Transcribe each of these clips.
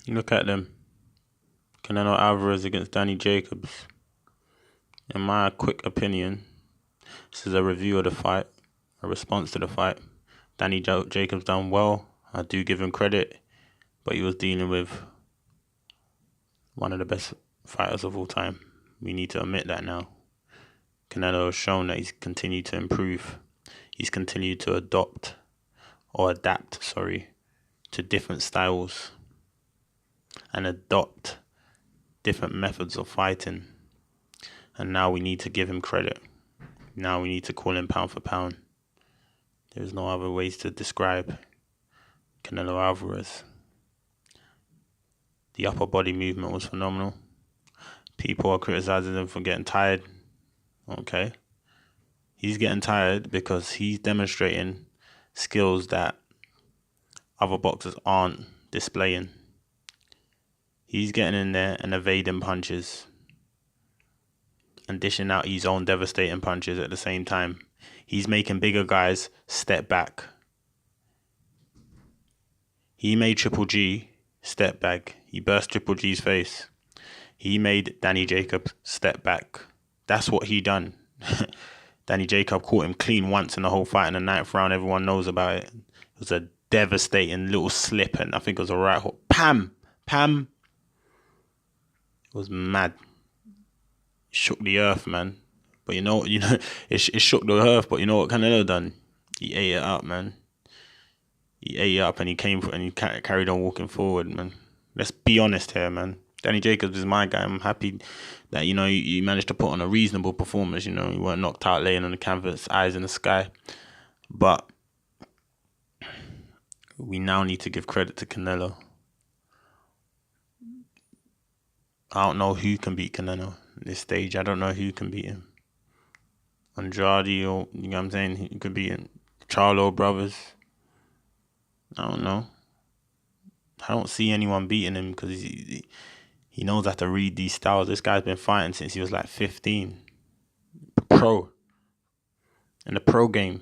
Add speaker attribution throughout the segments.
Speaker 1: Look at them. Canelo Alvarez against Danny Jacobs. In my quick opinion, this is a review of the fight, a response to the fight. Danny Jacobs done well. I do give him credit, but he was dealing with one of the best fighters of all time. We need to admit that now. Canelo has shown that he's continued to improve. He's continued to adapt, to different styles and adopt different methods of fighting. And now we need to give him credit. Now we need to call him pound for pound. There's no other ways to describe Canelo Alvarez. The upper body movement was phenomenal. People are criticizing him for getting tired. Okay. He's getting tired because he's demonstrating skills that other boxers aren't displaying. He's getting in there and evading punches and dishing out his own devastating punches at the same time. He's making bigger guys step back. He made Triple G step back. He burst Triple G's face. He made Danny Jacobs step back. That's what he done. Danny Jacobs caught him clean once in the whole fight in the 9th round. Everyone knows about it. It was a devastating little slip, and I think it was a right hook. Pam! It was mad. It shook the earth, man. But it shook the earth. But you know what Canelo done? He ate it up, man. He ate it up, and he carried on walking forward, man. Let's be honest here, man. Danny Jacobs is my guy. I'm happy that, you managed to put on a reasonable performance. You weren't knocked out laying on the canvas, eyes in the sky. But we now need to give credit to Canelo. I don't know who can beat Canelo at this stage. I don't know who can beat him. Andrade, or, you know what I'm saying? He could beat him. Charlo brothers. I don't know. I don't see anyone beating him because he knows how to read these styles. This guy's been fighting since he was like 15. Pro. In the pro game.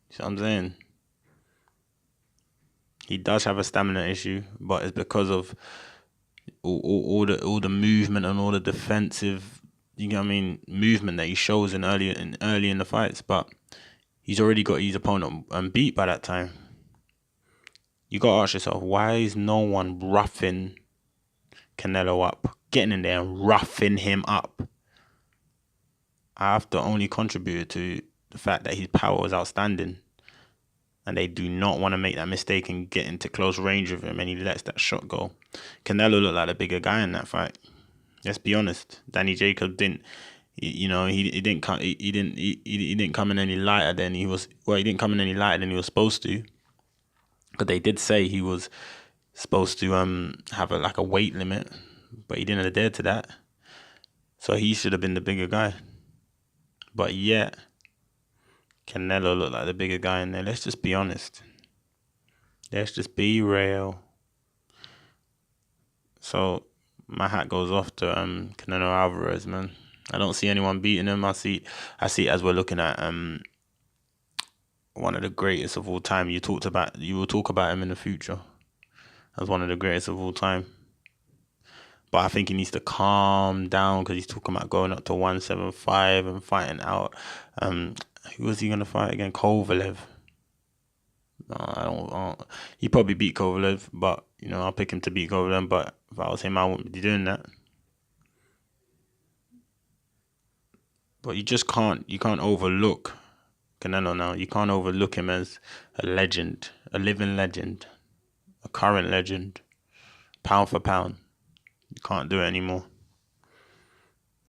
Speaker 1: You see what I'm saying? He does have a stamina issue, but it's because of all the movement and all the defensive, movement that he shows early in the fights. But he's already got his opponent beat by that time. You got to ask yourself, why is no one roughing Canelo up? Getting in there and roughing him up. I have to only contribute to the fact that his power was outstanding. And they do not want to make that mistake and get into close range with him, and he lets that shot go. Canelo looked like a bigger guy in that fight. Let's be honest. Danny Jacobs didn't, he didn't come in any lighter than he was. Well, he didn't come in any lighter than he was supposed to. But they did say he was supposed to have a weight limit, but he didn't adhere to that. So he should have been the bigger guy. But yet, Canelo looked like the bigger guy in there. Let's just be honest. Let's just be real. So my hat goes off to Canelo Alvarez, man. I don't see anyone beating him. I see it as we're looking at one of the greatest of all time. You will talk about him in the future as one of the greatest of all time. But I think he needs to calm down because he's talking about going up to 175 and fighting out. Who was he going to fight again? Kovalev. No, I don't. He probably beat Kovalev, but I'll pick him to beat Kovalev. But if I was him, I wouldn't be doing that. But you just can't. You can't overlook Canelo now. You can't overlook him as a legend, a living legend, a current legend, pound for pound. You can't do it anymore.